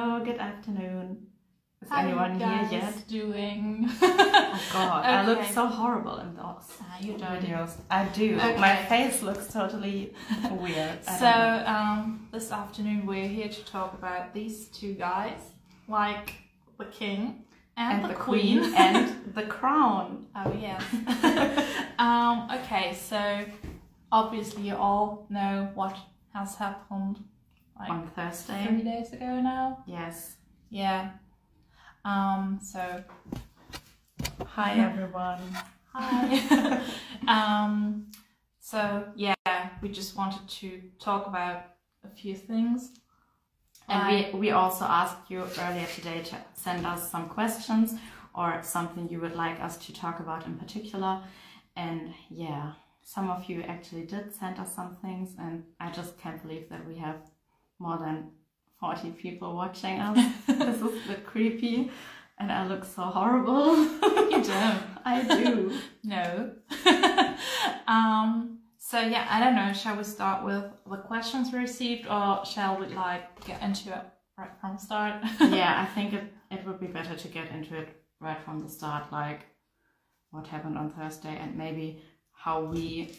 Hello, good afternoon. Is How anyone are you here guys yet? doing? Oh God, I look Okay. so horrible in those You don't. videos. I do. Okay. My face looks totally weird. I So, don't know. this afternoon we're here to talk about these two guys, like the king and the queen. and the crown. Oh yes. Okay, so obviously you all know what has happened like On Thursday. 3 days ago now. Yes. Yeah. So Hi everyone. hi. So yeah, we just wanted to talk about a few things. And we also asked you earlier today to send us some questions or something you would like us to talk about in particular. And yeah, some of you actually did send us some things, and I just can't believe that we have more than 40 people watching us. This is a bit creepy, and I look so horrible. You don't. I do. No. So yeah, I don't know, shall we start with the questions we received, or shall we like get into it right from the start? Yeah, I think it would be better to get into it right from the start, like what happened on Thursday, and maybe how we...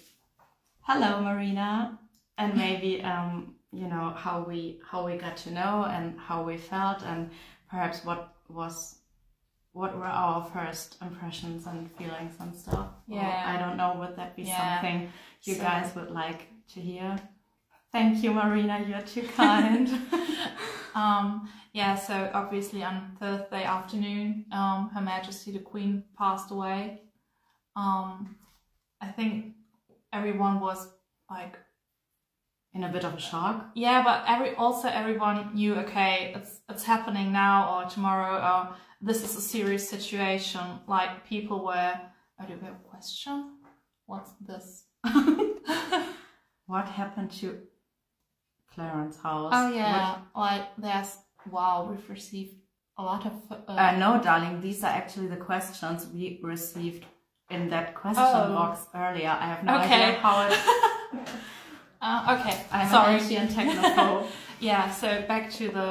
Hello, Marina. And maybe, you know, how we got to know and how we felt, and perhaps what were our first impressions and feelings and stuff. Yeah. Or, I don't know, would that be something you So- guys would like to hear? Thank you, Marina, you're too kind. Yeah, so obviously on Thursday afternoon, Her Majesty the Queen passed away. I think everyone was like, In a bit of a shock. yeah, but everyone knew, okay, it's happening now or tomorrow, or this is a serious situation. Like people were, oh, do we have a question? What's this? What happened to Clarence House? Oh yeah, like we've received a lot of. No, darling, these are actually the questions we received in that question box earlier. I have no idea how it... Okay, I'm sorry. an Asian technophobe. Yeah, so back to the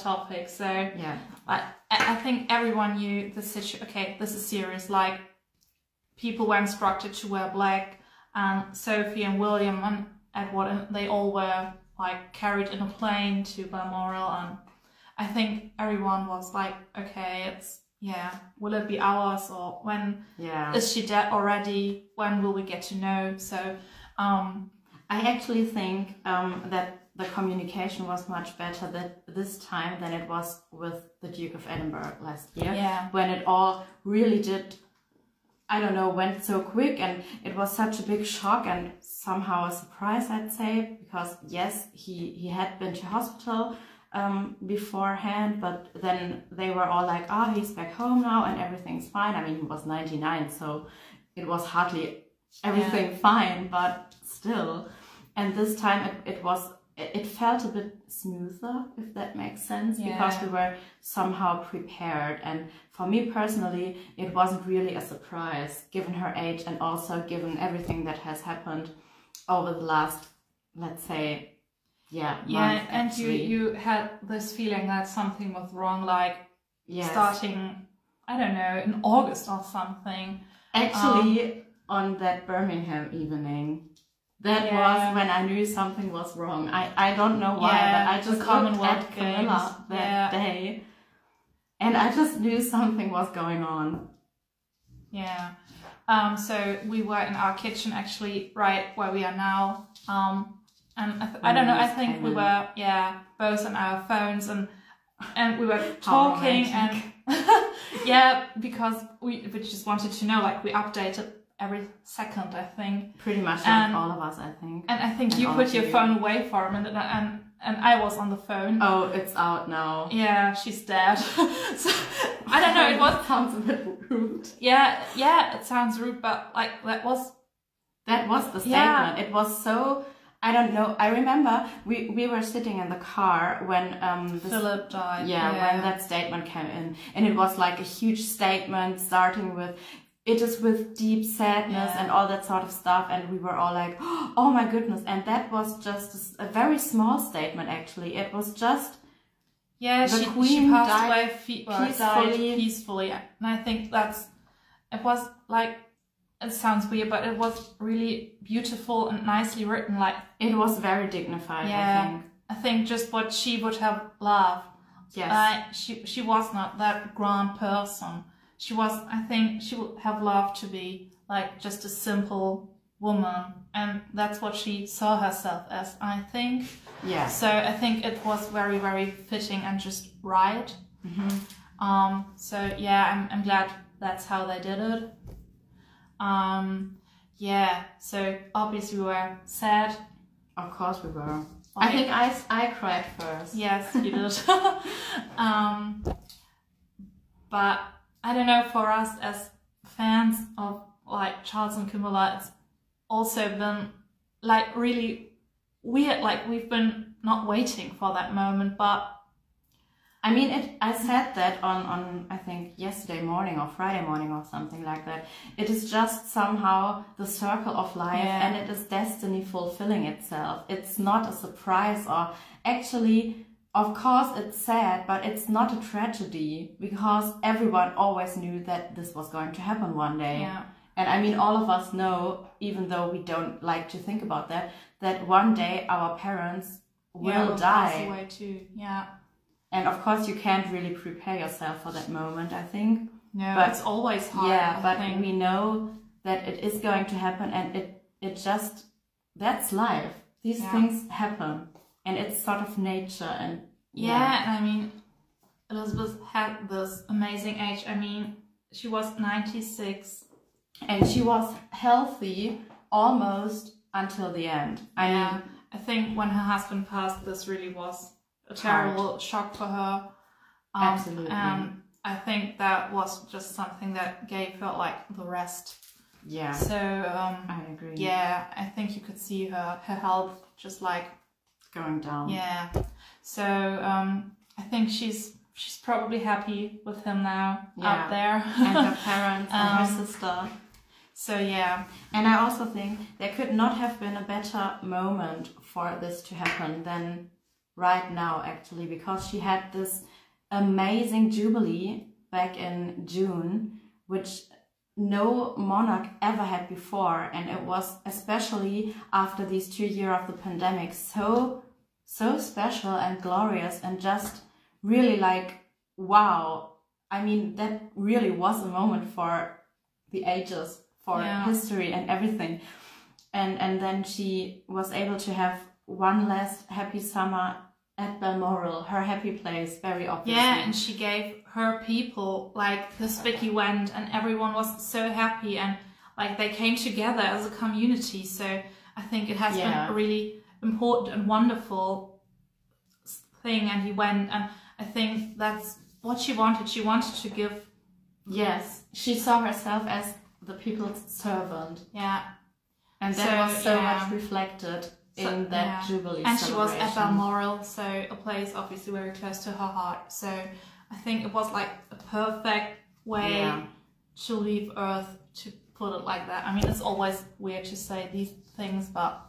topic. So Yeah. I think everyone knew the situation. Okay, this is serious. Like people were instructed to wear black, and Sophie and William and Edward, and they all were like carried in a plane to Balmoral, and I think everyone was like, okay, will it be ours, or when is she dead already? When will we get to know? So I actually think that the communication was much better this time than it was with the Duke of Edinburgh last year. Yeah. When it all really did, I don't know, went so quick, and it was such a big shock and somehow a surprise, I'd say, because yes, he had been to hospital beforehand, but then they were all like, oh, he's back home now and everything's fine. I mean, he was 99, so it was hardly everything fine, but still. And this time it felt a bit smoother, if that makes sense, because we were somehow prepared. And for me personally, it wasn't really a surprise, given her age and also given everything that has happened over the last, let's say, month, and actually. you had this feeling that something was wrong, like starting, I don't know, in August or something. Actually, on that Birmingham evening, that was when I knew something was wrong. I don't know why, but I just looked at Camilla that day, and I just knew something was going on. Yeah. So we were in our kitchen, actually, right where we are now. And I don't know, I think we were, both on our phones, and we were talking, and because we just wanted to know, like we updated every second, I think. Pretty much like all of us, I think. And I think you put your phone away for a minute, and I was on the phone. Oh, it's out now. Yeah, she's dead. So, I don't know, it sounds a bit rude. Yeah, it sounds rude, but like that was the statement. It was so, I don't know. I remember we were sitting in the car when Philip died. When that statement came in, and it was like a huge statement starting with, it is with deep sadness and all that sort of stuff, and we were all like, oh my goodness. And that was just a very small statement, actually. It was just Yeah, The she queen passed died away died peacefully. peacefully, and I think it was like, it sounds weird, but it was really beautiful and nicely written. Like, it was very dignified. yeah, I think just what she would have loved. Yes. She was not that grand person. I think she would have loved to be like just a simple woman, and that's what she saw herself as, I think. Yeah. So I think it was very, very fitting and just right. So yeah, I'm glad that's how they did it. Yeah, so obviously we were sad. Of course we were. I think I cried first. Yes, you did. But I don't know, for us as fans of like Charles and Camilla, it's also been like really weird. Like, we've been not waiting for that moment, but I mean, I said that on I think yesterday morning or Friday morning or something like that. It is just somehow the circle of life, and it is destiny fulfilling itself. It's not a surprise, or actually, of course it's sad, but it's not a tragedy, because everyone always knew that this was going to happen one day. yeah. And I mean, all of us know, even though we don't like to think about that one day our parents will pass die. away too. Yeah. And of course, you can't really prepare yourself for that moment, I think. No, but it's always hard. Yeah, but I think. we know that it is going to happen, and it just, that's life. These things happen, and it's sort of nature. And yeah, and I mean, Elizabeth had this amazing age. I mean, she was 96. And she was healthy almost until the end. I mean, I think when her husband passed, this really was a terrible shock for her. Absolutely. And I think that was just something that gave her like the rest. Yeah. So I agree. yeah, I think you could see her health just like going down. Yeah. So I think she's probably happy with him now out there. And her parents and her sister. So yeah. And I also think there could not have been a better moment for this to happen than right now, actually, because she had this amazing jubilee back in June, which no monarch ever had before, and it was, especially after these 2 years of the pandemic, so special and glorious, and just really like, wow. I mean, that really was a moment for the ages, for history and everything. And then she was able to have one last happy summer at Balmoral, her happy place, very obviously. Yeah, and she gave her people like this big event, and everyone was so happy, and like they came together as a community. So I think it has been a really important and wonderful thing, and he went, and I think that's what she wanted. She wanted to give. Yes, she saw herself as the people's servant. Yeah. And that was so much reflected in that Jubilee and celebration. She was at Balmoral, so a place obviously very close to her heart. So I think it was like a perfect way to leave Earth, to put it like that. I mean, it's always weird to say these things, but...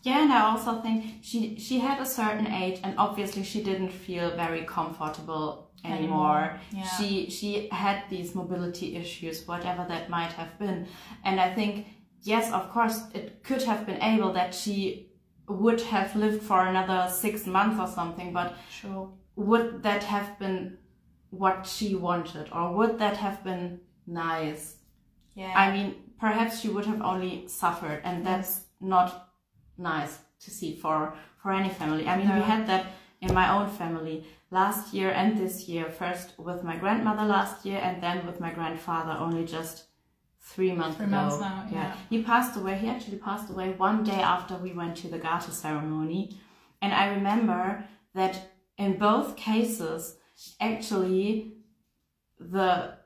Yeah, and I also think she had a certain age, and obviously she didn't feel very comfortable anymore. Yeah. She had these mobility issues, whatever that might have been. And I think, yes, of course, it could have been able that she would have lived for another 6 months or something, but would that have been what she wanted, or would that have been nice? Yeah. I mean, perhaps she would have only suffered, and that's not nice to see for any family. I mean, we had that in my own family last year and this year. First with my grandmother last year, and then with my grandfather only just 3 months ago. 3 months now, He passed away. He actually passed away one day after we went to the Garter ceremony. And I remember that in both cases, actually, the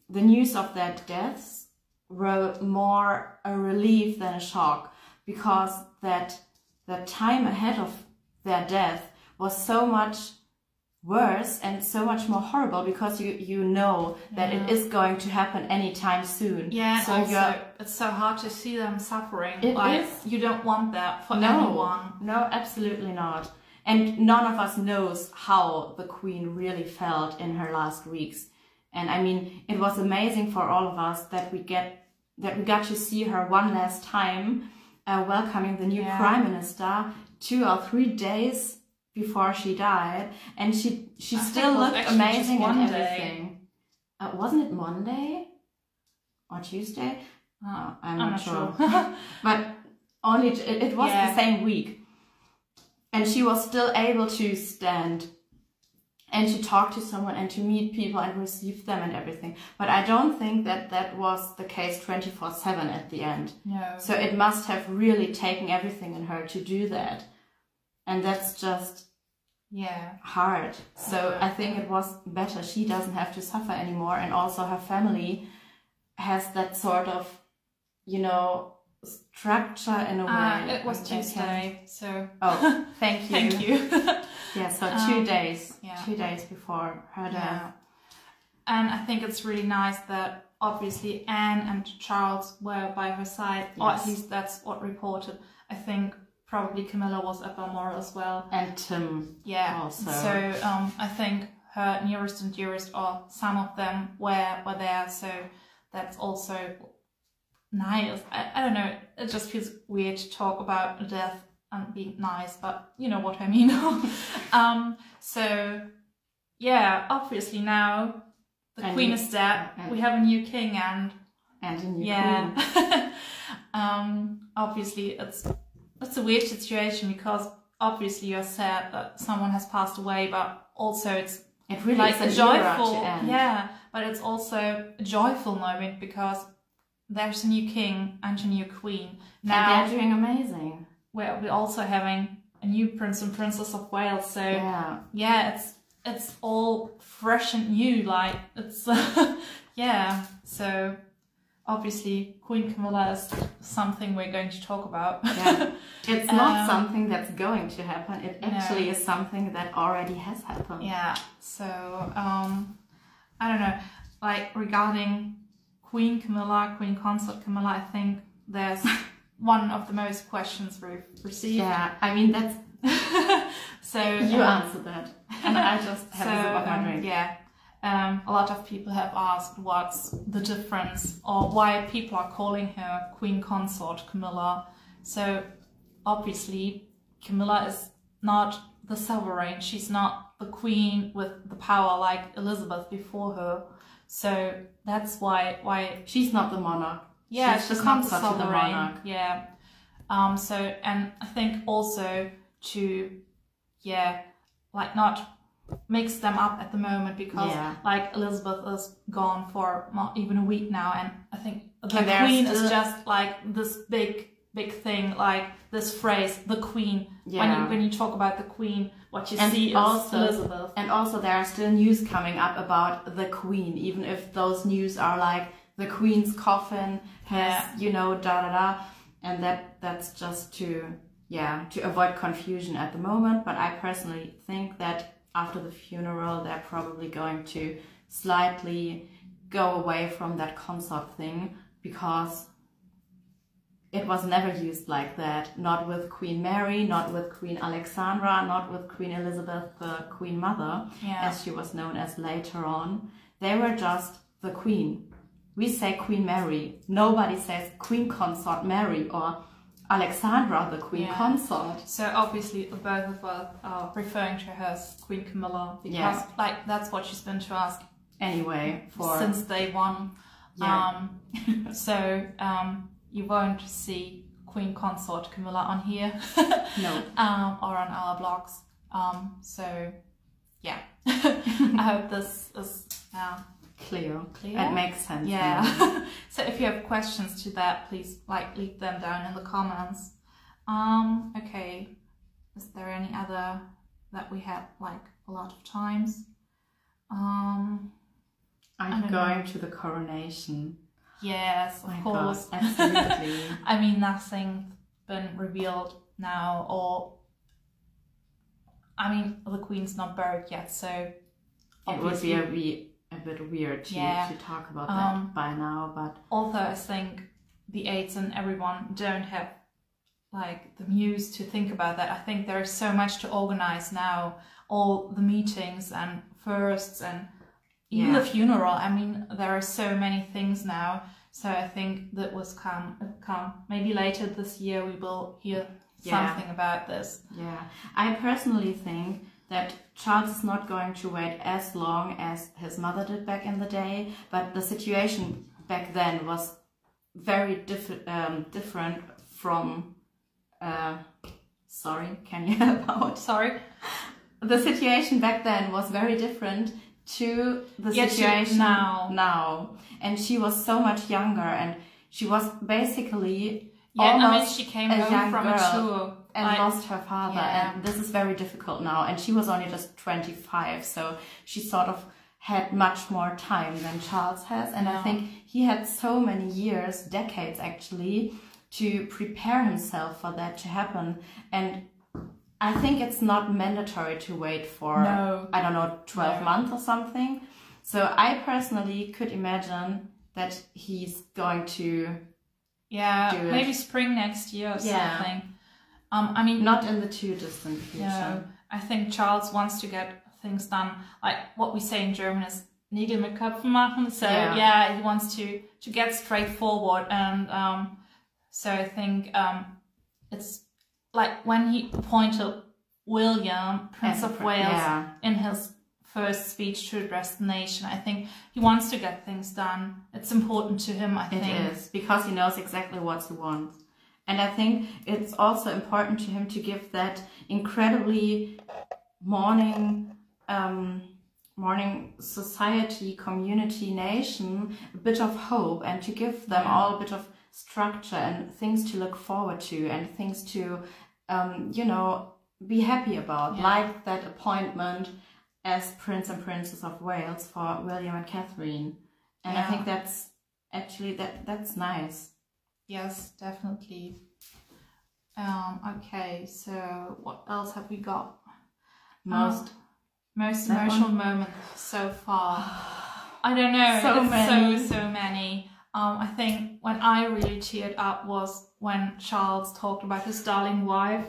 news of their deaths were more a relief than a shock, because that time ahead of their death was so much worse and so much more horrible, because you know that it is going to happen anytime soon. Yeah, so also it's so hard to see them suffering. It like, is. You don't want that for anyone. No, absolutely not. And none of us knows how the Queen really felt in her last weeks. And I mean, it was amazing for all of us that we got to see her one last time, welcoming the new Prime Minister 2 or 3 days before she died, and she still looked amazing and everything. Wasn't it Monday or Tuesday? Oh, I'm not sure. But only it was the same week, and she was still able to stand and to talk to someone and to meet people and receive them and everything. But I don't think that was the case 24/7 at the end. No. So it must have really taken everything in her to do that. And that's just hard. So I think it was better she doesn't have to suffer anymore, and also her family has that sort of, structure in a way. It was Tuesday, so... Oh, thank you. Thank you. Yeah, so 2 days. Yeah. 2 days before her death. Yeah. And I think it's really nice that obviously Anne and Charles were by her side, or at least that's what reported. I think probably Camilla was at Balmoral as well. And Tim also. So I think her nearest and dearest, or some of them, were there, so that's also nice. I don't know, it just feels weird to talk about death and being nice, but you know what I mean. So yeah, obviously now the Queen is dead, we have a new king and a new Queen. Obviously it's a weird situation, because obviously you're sad that someone has passed away, but also it really like a joyful but it's also a joyful moment because there's a new king and a new queen. Now and they're doing amazing. We're also having a new Prince and Princess of Wales, so it's all fresh and new, like it's so obviously Queen Camilla is something we're going to talk about. It's not something that's going to happen, it actually is something that already has happened. So I don't know, like regarding Queen Camilla, Queen Consort Camilla, I think there's one of the most questions we've received. I mean that's so you answered that, and I just have a sip of my drink. A lot of people have asked what's the difference, or why people are calling her Queen Consort Camilla. So obviously Camilla is not the sovereign, she's not the queen with the power like Elizabeth before her. So that's why she's not the monarch. She's not such a monarch. So, and I think also to like not mix them up at the moment, because like Elizabeth is gone for not even a week now, and I think the Queen is just like this big thing, like this phrase, the Queen. When you talk about the Queen, what you see is Elizabeth. And also there are still news coming up about the Queen, even if those news are like the Queen's coffin has and that's just to avoid confusion at the moment. But I personally think that after the funeral they're probably going to slightly go away from that consort thing, because it was never used like that. Not with Queen Mary, not with Queen Alexandra, not with Queen Elizabeth, the Queen Mother, as she was known as later on. They were just the Queen. We say Queen Mary. Nobody says Queen Consort Mary or Alexandra, the Queen Consort. So obviously the both of us are referring to her as Queen Camilla, because like that's what she's been to us anyway since day one. You won't see Queen Consort Camilla on here. No. Or on our blogs. So yeah. I hope this is clear. It makes sense. So if you have questions to that, please leave them down in the comments. Okay. Is there any other that we had a lot of times? I'm going to the coronation. Yes, of course. God, absolutely. I mean, nothing's been revealed now, or I mean, the Queen's not buried yet, so it would be a bit weird to talk about that by now. But although I think the aides and everyone don't have like the muse to think about that. I think there is so much to organize now, all the meetings and firsts and even the funeral. I mean, there are so many things now. So I think that was come. Maybe later this year we will hear something about this. Yeah, I personally think that Charles is not going to wait as long as his mother did back in the day, but the situation back then was very different from. Sorry, can you help out? Sorry, the situation back then was very different to the situation now, and she was so much younger, and she was basically almost she came a home young from girl a tour and lost her father, and this is very difficult now. And she was only just 25, so she sort of had much more time than Charles has, and I think he had so many years, decades actually, to prepare himself for that to happen. And I think it's not mandatory to wait for, I don't know, 12 months or something. So I personally could imagine that he's going to do it. Maybe spring next year or something. I mean, not in the too distant future. No, I think Charles wants to get things done. Like what we say in German is Nägel mit Köpfen machen. So he wants to get straightforward. And so I think it's like when he appointed William, Prince of Wales, in his first speech to address the nation. I think he wants to get things done. It's important to him, I think. It is, because he knows exactly what he wants. And I think it's also important to him to give that incredibly mourning society, community, nation a bit of hope, and to give them all a bit of structure and things to look forward to and things to, be happy about, like that appointment as Prince and Princess of Wales for William and Catherine. And I think that's actually, that's nice. Yes, definitely. Okay, so what else have we got? Most emotional moment so far. I don't know. So many. I think when I really teared up was when Charles talked about his darling wife.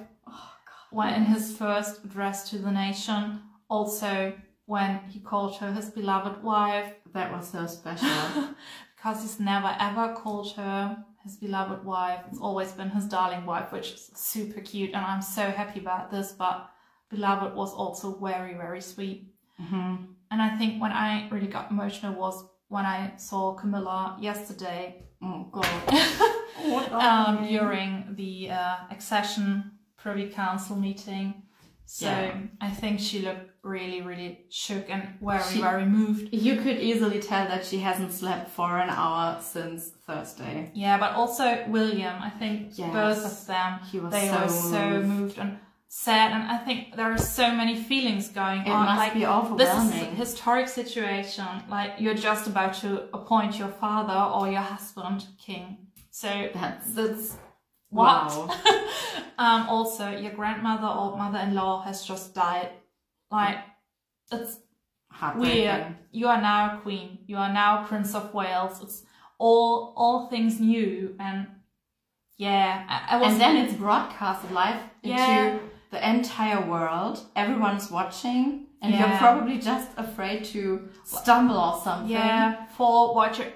When in his first address to the nation. Also when he called her his beloved wife. That was so special. Because he's never ever called her his beloved wife. It's always been his darling wife, which is super cute, and I'm so happy about this. But beloved was also very, very sweet. And I think when I really got emotional was when I saw Camilla yesterday. Oh God! During the accession Privy Council meeting. So I think she looked really, really shook and very moved. You could easily tell that she hasn't slept for an hour since Thursday. Yeah, but also William. I think both of them, they were so moved and sad. And I think there are so many feelings going on. It must be overwhelming. This is a historic situation. Like you're just about to appoint your father or your husband king. So that's what? Wow. Also, your grandmother or mother-in-law has just died. Like, it's weird. You are now queen. You are now Prince of Wales. It's all things new. And and then it's broadcasted live into the entire world. Everyone's watching. And you're probably just afraid to stumble or something. Yeah,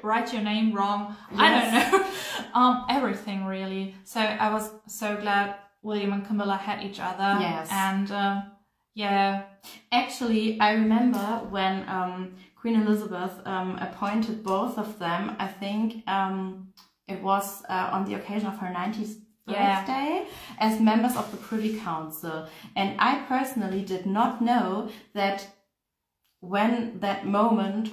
write your name wrong. Yes. I don't know. Everything really. So I was so glad William and Camilla had each other. Yes. And actually, I remember when Queen Elizabeth appointed both of them. I think it was on the occasion of her 90th birthday as members of the Privy Council, and I personally did not know that when that moment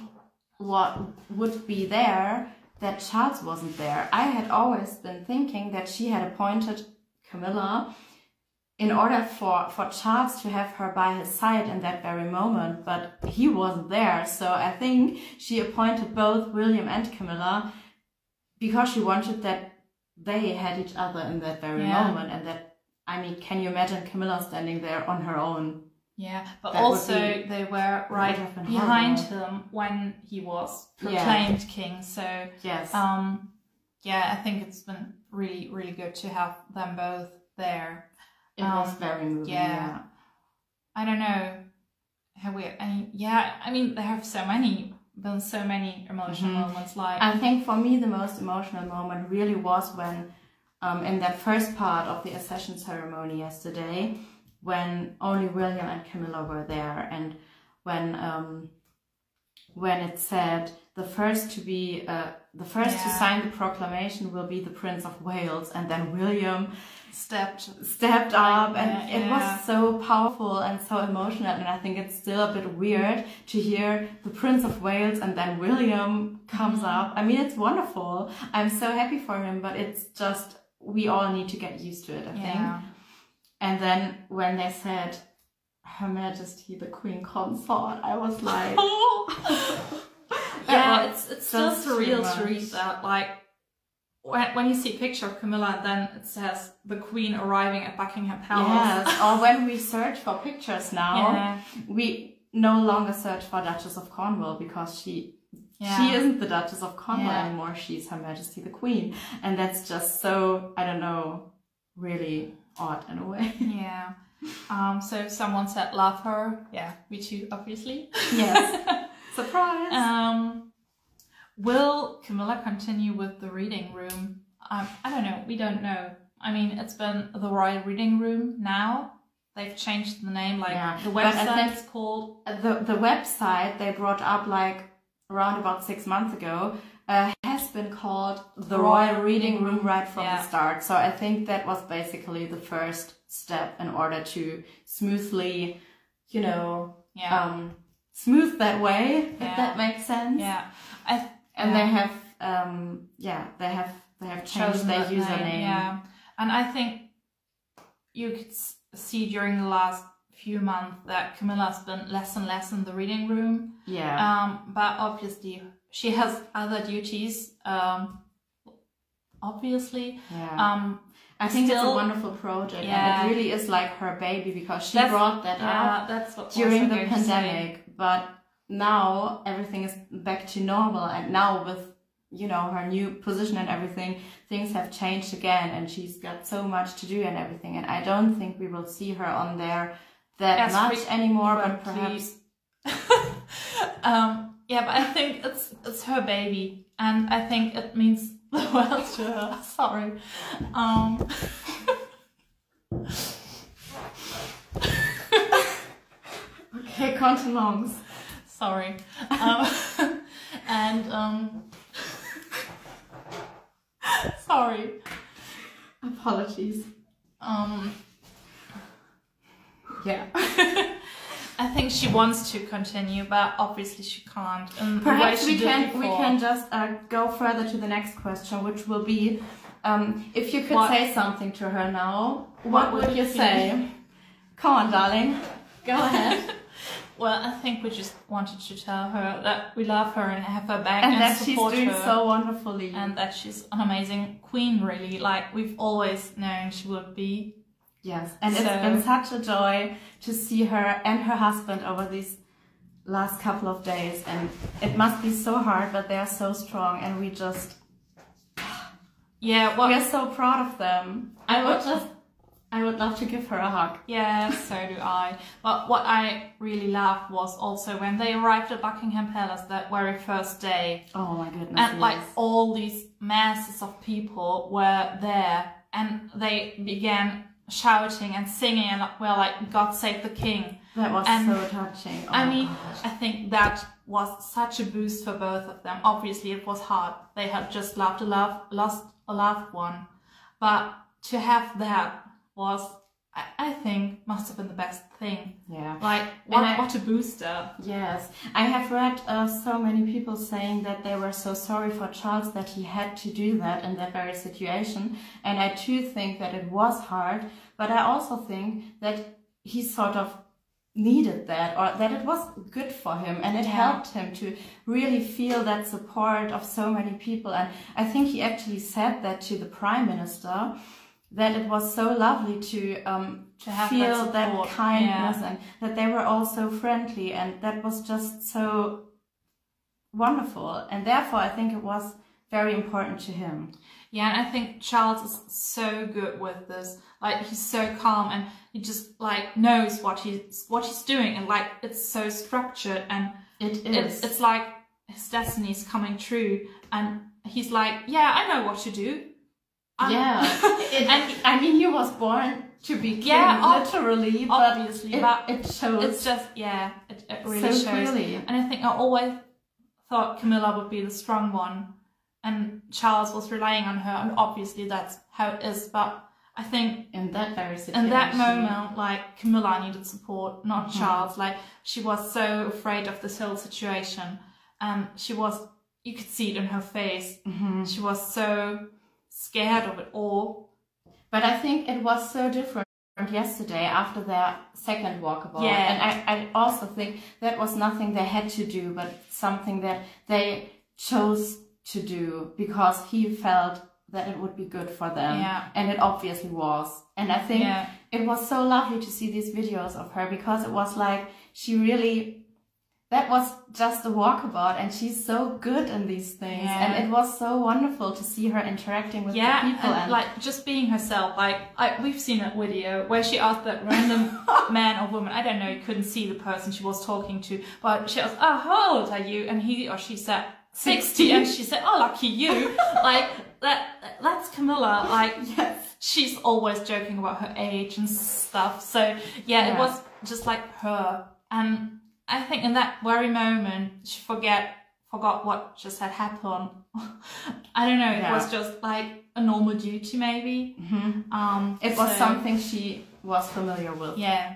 would be there, that Charles wasn't there. I had always been thinking that she had appointed Camilla in order for Charles to have her by his side in that very moment, but he wasn't there. So I think she appointed both William and Camilla because she wanted that they had each other in that very moment, and that, I mean, can you imagine Camilla standing there on her own? Yeah, but that also they were right behind him when he was proclaimed king. So yes, I think it's been really, really good to have them both there. It was very moving. Yeah. I don't know. I mean, there have been so many emotional moments. Like, I think for me, the most emotional moment really was when, in that first part of the accession ceremony yesterday, when only William and Camilla were there, and when it said the first to sign the proclamation will be the Prince of Wales, and then William stepped up, and it was so powerful and so emotional. And I think it's still a bit weird to hear the Prince of Wales and then William comes up. I mean, it's wonderful. I'm so happy for him, but it's just, we all need to get used to it, I think. And then when they said Her Majesty the Queen Consort, I was like, it's still surreal to read that. Like, when you see a picture of Camilla and then it says the Queen arriving at Buckingham Palace. Yes, or when we search for pictures now, we no longer search for Duchess of Cornwall, because she isn't the Duchess of Cornwall anymore. She's Her Majesty the Queen. And that's just so, I don't know, really odd in a way. Yeah. So someone said love her. Yeah, me too, obviously. Yes. Surprise. Will Camilla continue with the reading room? I don't know. We don't know. I mean, it's been the Royal Reading Room now. They've changed the name. Like, the website is called... The website they brought up like around about 6 months ago has been called the Royal Reading Room right from the start. So I think that was basically the first step in order to smoothly, smooth that way, if that makes sense. Yeah. They have changed their username. Yeah. And I think you could see during the last few months that Camilla's been less and less in the reading room. Yeah. But obviously she has other duties. Obviously. Yeah. I think it's a wonderful project, and it really is like her baby, because she brought that up during the pandemic. But now everything is back to normal, and now with her new position and everything, things have changed again, and she's got so much to do and everything. And I don't think we will see her on there that much anymore. But perhaps, but I think it's her baby, and I think it means the world to her. Sorry. Okay, contenance. Sorry. Sorry. Apologies. Yeah. I think she wants to continue, but obviously she can't. Perhaps we can just go further to the next question, which will be, if you could say something to her now, what would you say? Come on, darling. Go ahead. Well, I think we just wanted to tell her that we love her and have her back, and that support she's doing her, so wonderfully, and that she's an amazing queen, really, like we've always known she would be. Yes, and it's been such a joy to see her and her husband over these last couple of days, and it must be so hard, but they are so strong, and we just we are so proud of them. I would love to give her a hug. Yeah, so do I. But what I really loved was also when they arrived at Buckingham Palace that very first day. Oh my goodness. And like all these masses of people were there, and they began shouting and singing and like, God save the king. That was so touching. Oh, I mean, I think that was such a boost for both of them. Obviously it was hard. They had just lost a loved one. But to have that was, I think, must have been the best thing. Yeah. Like, what a booster. Yes. I have read so many people saying that they were so sorry for Charles that he had to do that in that very situation. And I too think that it was hard, but I also think that he sort of needed that, or that it was good for him, and it helped him to really feel that support of so many people. And I think he actually said that to the Prime Minister, that it was so lovely to have feel that kindness, and that they were all so friendly, and that was just so wonderful. And therefore I think it was very important to him. Yeah, and I think Charles is so good with this. Like, he's so calm and he just like knows what he's doing, and like it's so structured, and it's like his destiny is coming true, and he's like, yeah, I know what to do. Yeah, and I mean, he was born to be king, literally, obviously, but it shows. It's just, yeah, it really so shows. clearly. And I think I always thought Camilla would be the strong one, and Charles was relying on her, and obviously that's how it is. But I think in that very situation, in that moment, like, Camilla needed support, not Charles. Like, she was so afraid of this whole situation, and you could see it in her face. She was so scared of it all. But I think it was so different yesterday after their second walkabout. Yeah. And I also think that was nothing they had to do, but something that they chose to do because he felt that it would be good for them. Yeah. And it obviously was. And I think it was so lovely to see these videos of her, because it was like she really... That was just a walkabout, and she's so good in these things. Yeah. And it was so wonderful to see her interacting with the people. And like just being herself. Like, we've seen that video where she asked that random man or woman, I don't know, you couldn't see the person she was talking to, but she asked, oh, how old are you? And he or she said 60, and she said, oh, lucky you. Like, that's Camilla. Like, she's always joking about her age and stuff. So yeah, it was just like her. And I think in that very moment, she forgot what just had happened. I don't know, it was just like a normal duty, maybe. It was something she was familiar with. Yeah.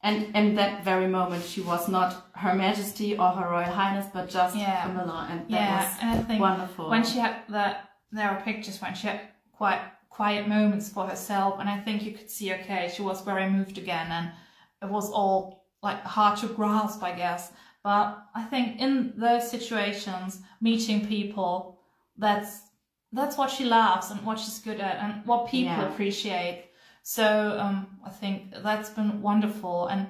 And in that very moment, she was not Her Majesty or Her Royal Highness, but just Camilla. And that was and I think wonderful. When she had there are pictures when she had quite quiet moments for herself. And I think you could see, okay, she was very moved again. And it was all like hard to grasp, I guess. But I think in those situations, meeting people, that's what she loves and what she's good at and what people appreciate. So I think that's been wonderful and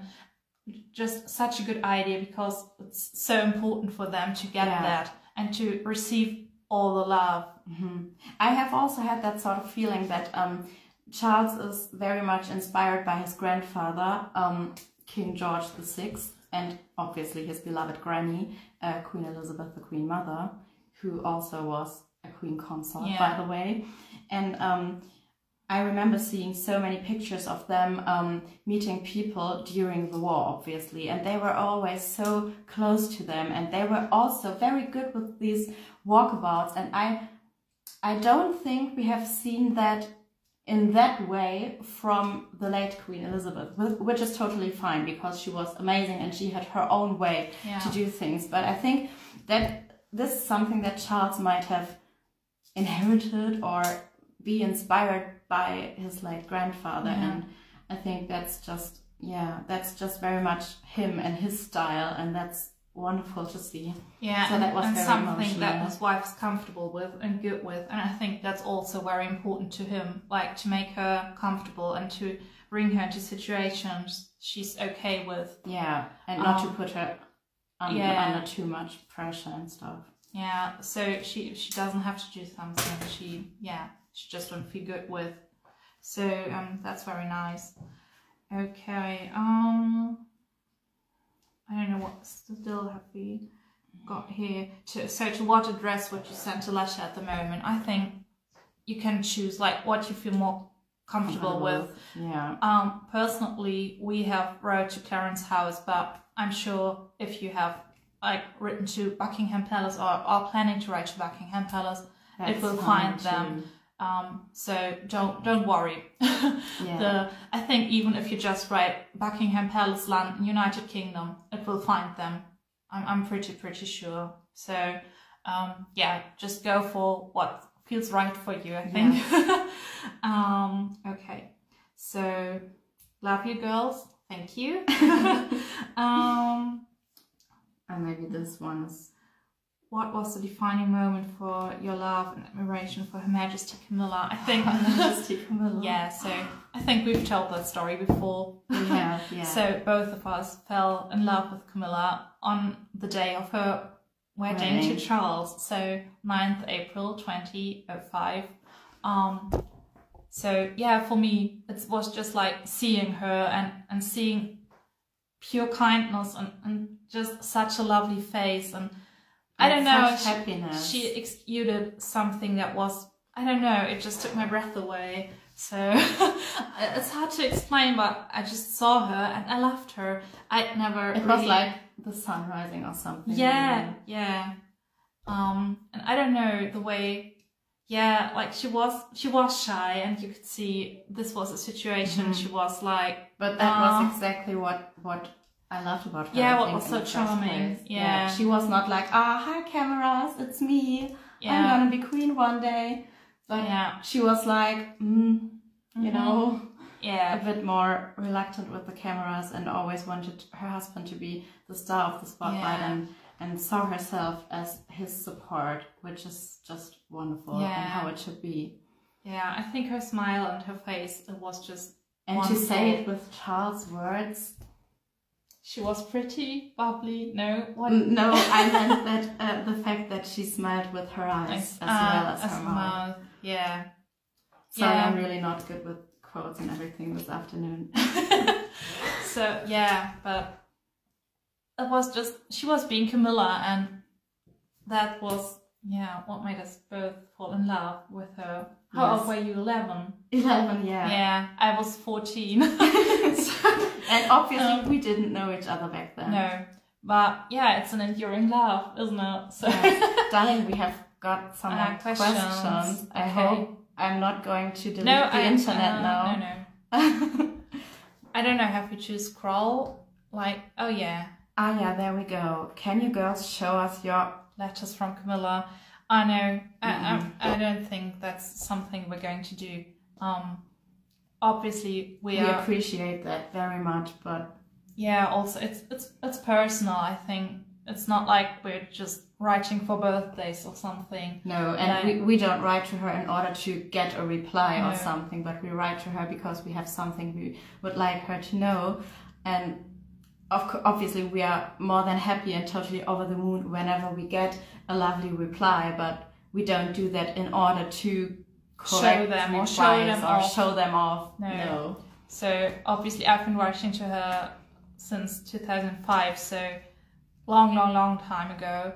just such a good idea, because it's so important for them to get that and to receive all the love. I have also had that sort of feeling that Charles is very much inspired by his grandfather, King George VI, and obviously his beloved granny, Queen Elizabeth, the Queen Mother, who also was a queen consort, by the way. And I remember seeing so many pictures of them meeting people during the war, obviously, and they were always so close to them, and they were also very good with these walkabouts. And I don't think we have seen that in that way from the late Queen Elizabeth, which is totally fine, because she was amazing and she had her own way to do things. But I think that this is something that Charles might have inherited or be inspired by his late grandfather. And I think that's just, very much him and his style, and that's wonderful to see. Yeah, so that was and very something emotional. that his wife's comfortable with and good with, and I think that's also very important to him, like to make her comfortable and to bring her into situations she's okay with. Yeah, and not to put her under too much pressure and stuff. Yeah, so she doesn't have to do something she just don't feel good with. So that's very nice. Okay, I don't know what still have we got here. To what address would you send a letter at the moment? I think you can choose like what you feel more comfortable with. Yeah. Personally, we have wrote to Clarence House, but I'm sure if you have like written to Buckingham Palace or are planning to write to Buckingham Palace, it will find them. So don't worry. I think even if you just write Buckingham Palace, London, United Kingdom, it will find them. I'm pretty sure. So just go for what feels right for you, I think. Okay. So love you girls. Thank you. And maybe this one is: what was the defining moment for your love and admiration for Her Majesty Camilla? I think Her Majesty Camilla. Yeah, so I think we've told that story before. Yeah. So both of us fell in love with Camilla on the day of her wedding to Charles. So 9th April 2005. So yeah, for me, it was just like seeing her and seeing pure kindness and just such a lovely face. And I don't know, happiness. She exuded something that was, I don't know, it just took my breath away. So it's hard to explain, but I just saw her and I loved her. It was like the sun rising or something. Yeah, yeah. And I don't know, the way, yeah, like she was shy, and you could see this was a situation she was like. But that was exactly what I loved about her. Yeah, what was so charming. Yeah. She was not like, hi cameras, it's me. I'm gonna be queen one day. But she was like, you know, a bit more reluctant with the cameras, and always wanted her husband to be the star of the spotlight, and saw herself as his support, which is just wonderful and how it should be. Yeah, I think her smile and her face, it was just and wonderful. To say it with Charles' words, she was pretty, bubbly. No, what? No, I meant that the fact that she smiled with her eyes as well as her mouth. Yeah. Sorry, I'm really not good with quotes and everything this afternoon. So yeah, but it was just, she was being Camilla, and that was what made us both fall in love with her. How old were you? 11? 11, yeah. Yeah, I was 14. And obviously we didn't know each other back then. No, but yeah, it's an enduring love, isn't it? So darling, we have got some more questions. I hope I'm not going to delete the internet now. No. I don't know, have you to scroll? Like, oh yeah. Ah yeah, there we go. Can you girls show us your letters from Camilla? I know. I don't think that's something we're going to do. Obviously we appreciate that very much, but yeah, also it's personal. I think it's not like we're just writing for birthdays or something. No, and we don't write to her in order to get a reply or something, but we write to her because we have something we would like her to know. And obviously we are more than happy and totally over the moon whenever we get a lovely reply, but we don't do that in order to show them off. No. So obviously I've been writing to her since 2005, so long time ago.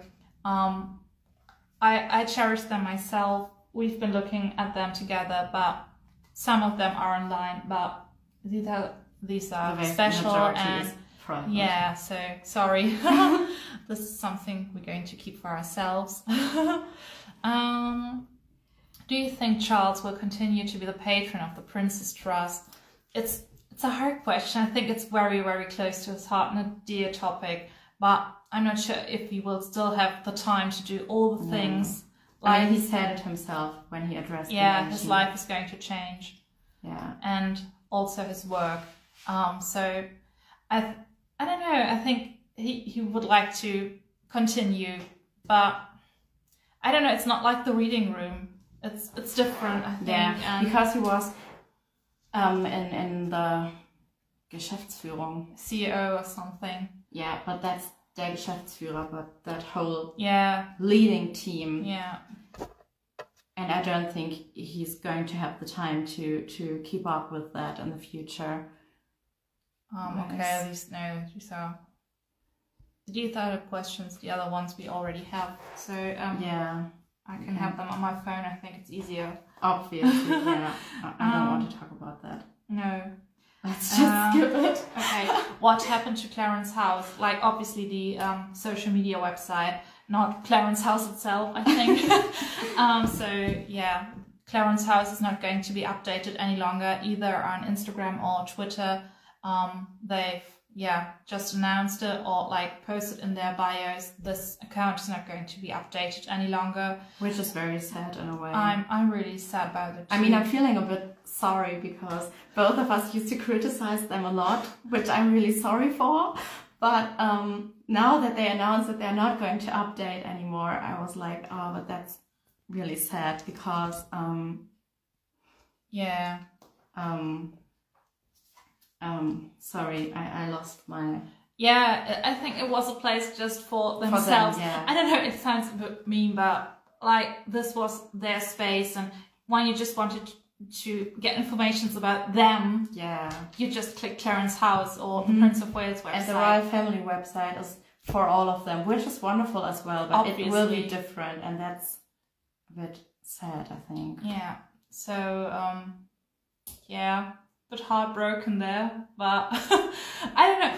I cherish them myself. We've been looking at them together, but some of them are online, but these are special, and yeah, so sorry. This is something we're going to keep for ourselves. Do you think Charles will continue to be the patron of the Prince's Trust? It's a hard question. I think it's very, very close to his heart and a dear topic, but I'm not sure if he will still have the time to do all the things. Like he said it himself when he addressed his life is going to change. Yeah. And also his work. So I don't know. I think he would like to continue, but I don't know. It's not like the reading room. It's different, I think. Yeah, because he was in the Geschäftsführung. CEO or something. Yeah, but that's der Geschäftsführer, but that whole leading team. Yeah. And I don't think he's going to have the time to keep up with that in the future. Okay, these are these are the questions. The other ones we already have. So yeah, I can have them on my phone. I think it's easier. Obviously, yeah. I don't want to talk about that. No. Let's just skip it. Okay. What happened to Clarence House? Like, obviously the social media website, not Clarence House itself, I think. So yeah, Clarence House is not going to be updated any longer, either on Instagram or Twitter. They've just announced it or like posted in their bios. This account is not going to be updated any longer, which is very sad in a way. I'm really sad about it too. I mean, I'm feeling a bit sorry because both of us used to criticize them a lot, which I'm really sorry for. But now that they announced that they're not going to update anymore, I was like, oh, but that's really sad because sorry, I lost my... Yeah, I think it was a place just for themselves. For them, yeah. I don't know, it sounds a bit mean, but like this was their space, and when you just wanted to get information about them, Yeah. you just click Clarence House or the Prince of Wales website. And the Royal Family website is for all of them, which is wonderful as well, but Obviously. it will be different, and that's a bit sad, I think. Yeah. So, yeah, a bit heartbroken there, but I don't know.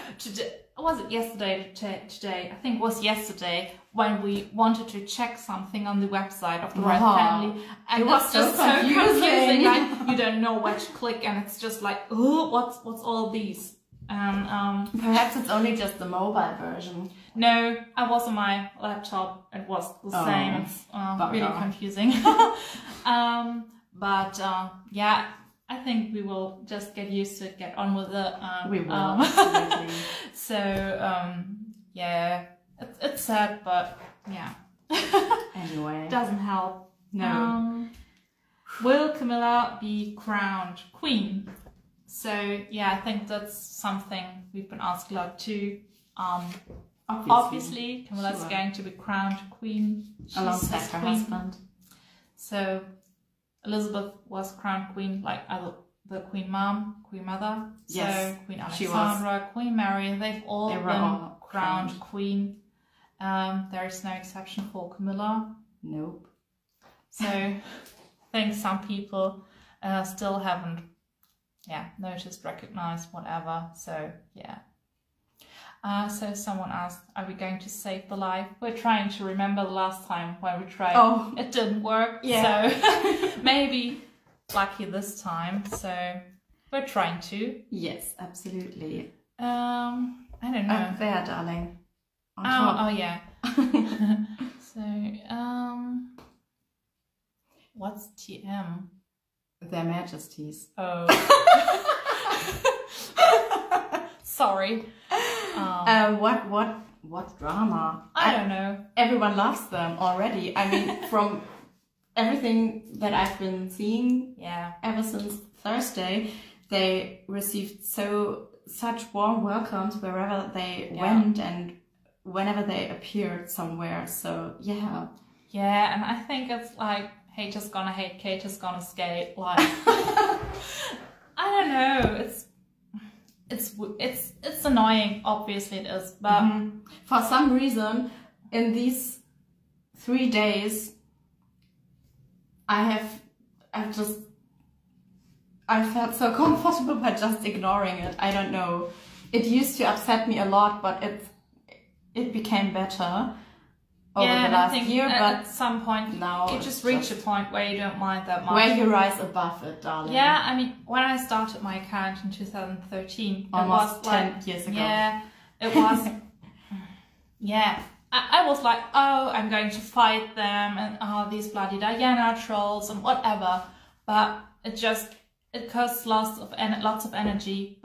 Was it yesterday? Today? I think it was yesterday when we wanted to check something on the website of the Royal Family, and it was just so confusing. Like you don't know where to click, and it's just like, oh, what's all these? And perhaps it's only just the mobile version. no, I was on my laptop. It was the same. It's really confusing. But yeah. I think we will just get used to it, get on with it. We will, absolutely. So, yeah, it's sad, but yeah. Anyway. Doesn't help. No. Will Camilla be crowned queen? So, yeah, I think that's something we've been asked a lot too. Obviously Camilla's going to be crowned queen. She's alongside her husband. So, Elizabeth was crowned queen, like the Queen Mom, Queen Mother. Yes, so Queen Alexandra, Queen Mary, they've all been crowned queen. There is no exception for Camilla. Nope. So I think some people still haven't, noticed, recognized, whatever. So yeah. So someone asked, are we going to save the life? We're trying to remember the last time when we tried. Oh. It didn't work. Yeah. So maybe lucky this time. So we're trying to. Yes, absolutely. I don't know. Up there, darling. Oh yeah. So, what's TM? Their Majesties. Oh. Sorry. What drama? I don't know. Everyone loves them already. I mean, from everything that I've been seeing, ever since Thursday, they received such warm welcomes wherever they went and whenever they appeared somewhere. So yeah. Yeah, and I think it's like haters gonna hate, Katers gonna skate. Like, I don't know. It's annoying. Obviously it is, but for some reason in these 3 days I felt so comfortable by just ignoring it. I don't know. It used to upset me a lot, but it became better over the last year. But at some point now you just reach a point where you don't mind that much. Where you rise above it, darling. Yeah, I mean, when I started my account in 2013, almost it was 10 like, years ago. Yeah, it was. Yeah, I was like, oh, I'm going to fight them, and these bloody Diana trolls and whatever. But it costs lots of energy.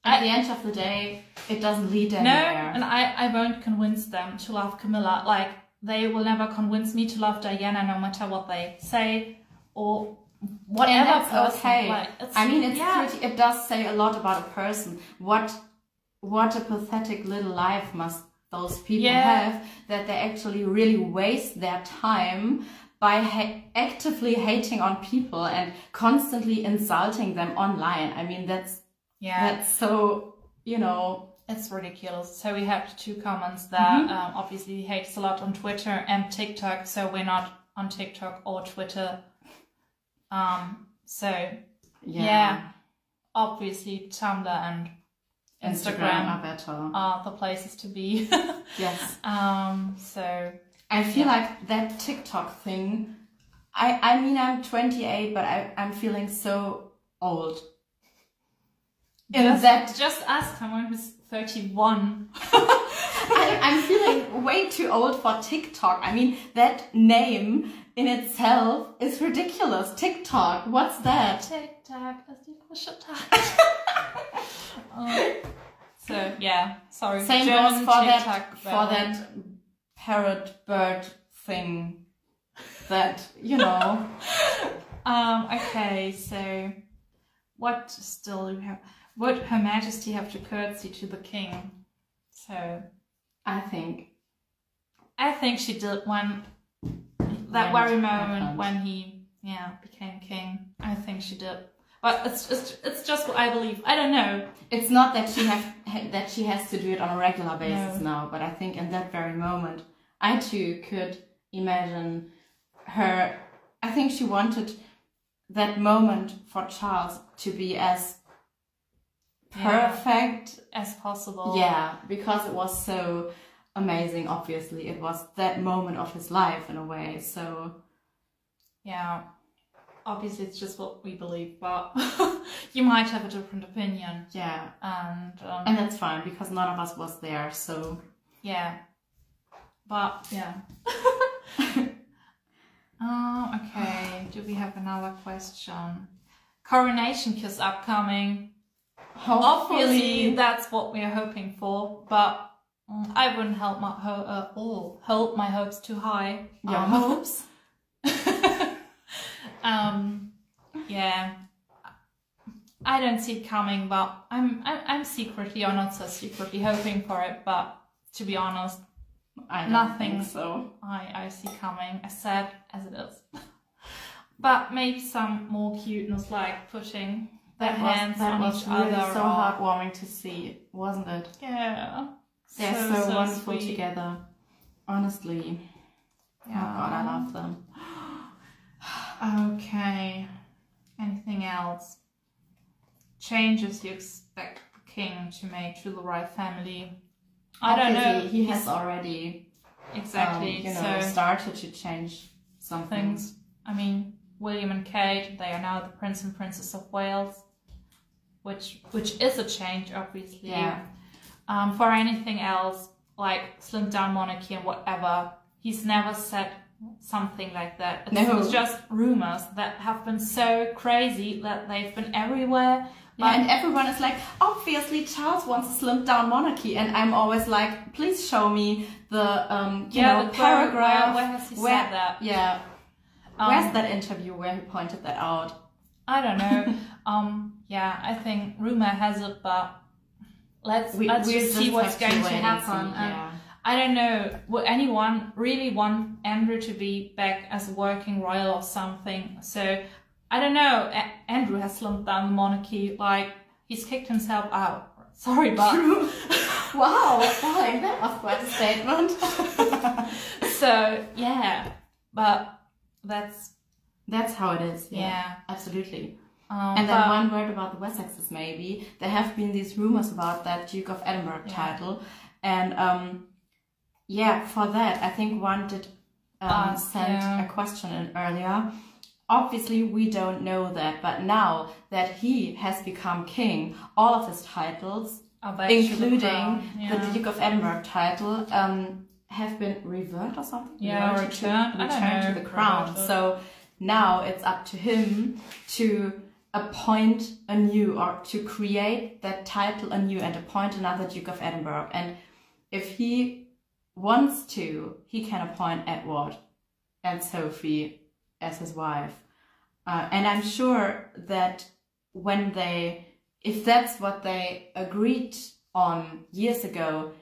At the end of the day, it doesn't lead anywhere. No, and I won't convince them to love Camilla. Like, they will never convince me to love Diana, no matter what they say or whatever. And that's okay. Like, I mean, it does say a lot about a person. What a pathetic little life must those people have, that they actually really waste their time by actively hating on people and constantly insulting them online. I mean, that's so, it's ridiculous. So we had 2 comments there. Obviously he hates a lot on Twitter and TikTok, so we're not on TikTok or Twitter. Obviously Tumblr and Instagram are the places to be. Yes. So I feel like that TikTok thing, I mean, I'm 28, but I'm feeling so old. Just ask someone who's 31. I'm feeling way too old for TikTok. I mean, that name in itself is ridiculous. TikTok, what's that? TikTok, as die frische So yeah, sorry. Same German goes for TikTok that parrot bird thing. That Okay, so what still do we have? Would Her Majesty have to curtsy to the king? So I think she did when that when very it moment happened. when he became king. I think she did. But it's just what I believe. I don't know. It's not that she has to do it on a regular basis No. now, but I think in that very moment, I too could imagine her. I think she wanted that moment for Charles to be as perfect as possible. Yeah, because it was so amazing. Obviously, it was that moment of his life in a way. So yeah. Obviously, it's just what we believe, but you might have a different opinion. yeah, And that's fine because none of us was there. So yeah, but yeah. Okay. Do we have another question? Coronation kiss upcoming. hopefully, Obviously, that's what we are hoping for, but I wouldn't hold my hopes too high. your hopes. Yeah, I don't see it coming, but I'm secretly or not so secretly hoping for it. But to be honest, I don't nothing think so. I see coming, as sad as it is. But maybe some more cuteness, like putting their hands on each really other. so or- heartwarming to see, wasn't it? Yeah, They're so wonderful sweet. together. Honestly, Yeah. oh God, I love them. Okay. Anything else? Changes you expect the king to make to the royal family? I don't know. Obviously, he has He's- already exactly. So started to change some things. I mean, William and Kate, they are now the Prince and Princess of Wales, which is a change, obviously. Yeah. For anything else, like slimmed down monarchy and whatever, he's never said something like that. It's just rumors that have been so crazy that they've been everywhere. Yeah, and everyone is like, obviously Charles wants a slimmed down monarchy, and I'm always like, please show me the the paragraph. Where has he said that? Yeah. Where's that interview where he pointed that out? I don't know. Yeah, I think rumor has it, but let's just see what's going to happen. And I don't know, would anyone really want Andrew to be back as a working royal or something? So I don't know. Andrew has slimmed down the monarchy, like he's kicked himself out. Sorry, but wow, that was quite a statement. So yeah, but that's how it is. Yeah. Absolutely. And then one word about the Wessexes, maybe. There have been these rumors about that Duke of Edinburgh title. And for that, I think one did send a question in earlier. Obviously, we don't know that. But now that he has become king, all of his titles, including the Duke of Edinburgh title, have been reverted or something? Yeah, returned to the crown. So now it's up to him to appoint anew, or to create that title anew and appoint another Duke of Edinburgh. And if he wants to, he can appoint Edward and Sophie as his wife. And I'm sure that if that's what they agreed on years ago,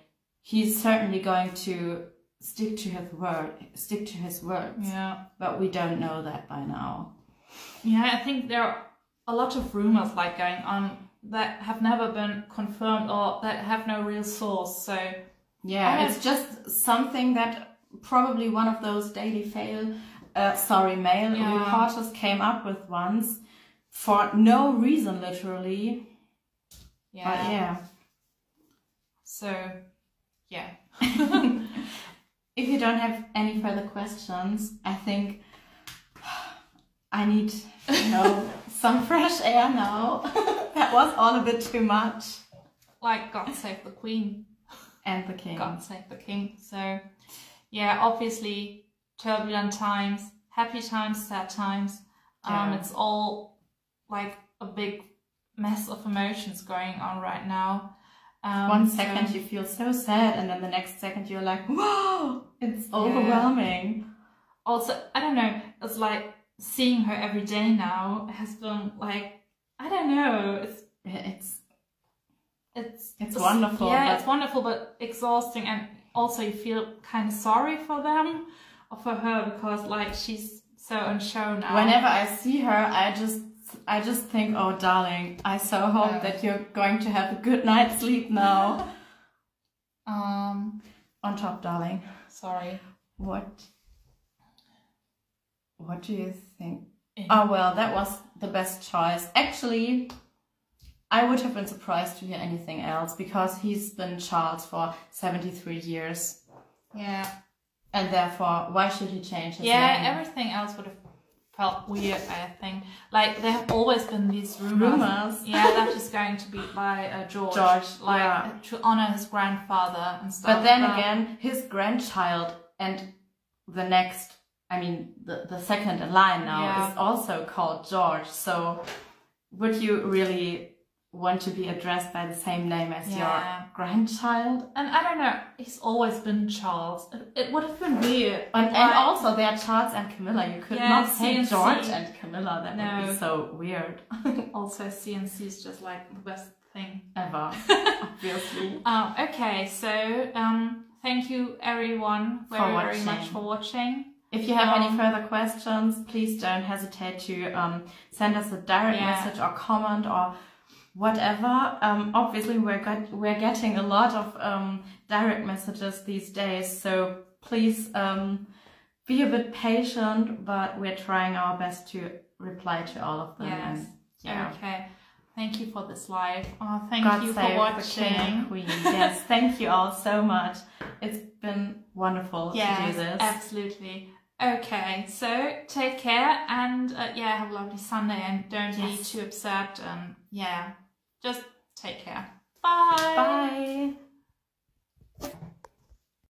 he's certainly going to stick to his words. Yeah. But we don't know that by now. Yeah, I think there are a lot of rumors like going on that have never been confirmed or that have no real source. So yeah, it's just something that probably one of those Daily Mail reporters came up with once for no reason, literally. Yeah. But yeah. So yeah. If you don't have any further questions, I think I need, some fresh air now. That was all a bit too much. Like, God save the Queen. And the King. God save the King. So, yeah, obviously, turbulent times, happy times, sad times. It's all like a big mess of emotions going on right now. One second you feel so sad, and then the next second you're like, whoa, it's overwhelming. Also, I don't know, it's like seeing her every day now has been like, I don't know, it's wonderful. Yeah, it's wonderful, but exhausting, and also you feel kind of sorry for them. for her, because like she's so unsure now. Whenever I see her, I just think, oh darling, I so hope that you're going to have a good night's sleep now. On top, darling. Sorry. What do you think? Oh well, that was the best choice. Actually, I would have been surprised to hear anything else, because he's been Charles for 73 years. Yeah. And therefore, why should he change his name? Yeah, everything else would have felt weird, I think. Like, there have always been these rumors. Yeah, that he's going to be by George. Like, to honor his grandfather and stuff. But then again, his grandchild and the next, I mean, the second in line now is also called George. So would you really want to be addressed by the same name as your grandchild? And I don't know, he's always been Charles. It would have been weird. And also they are Charles and Camilla. You could not say George and Camilla. That would be so weird. Also, CNC is just like the best thing ever, obviously. Okay, so thank you everyone very much for watching. If you have any further questions, please don't hesitate to send us a direct message or comment or whatever. Obviously, we're getting a lot of direct messages these days, so please be a bit patient, but we're trying our best to reply to all of them. Yes. And, okay. Thank you for this live. Thank God you save for watching. The King and Queen. Yes, thank you all so much. It's been wonderful to do this. Absolutely. Okay, so take care and have a lovely Sunday, and don't be too upset, and just take care. Bye. Bye.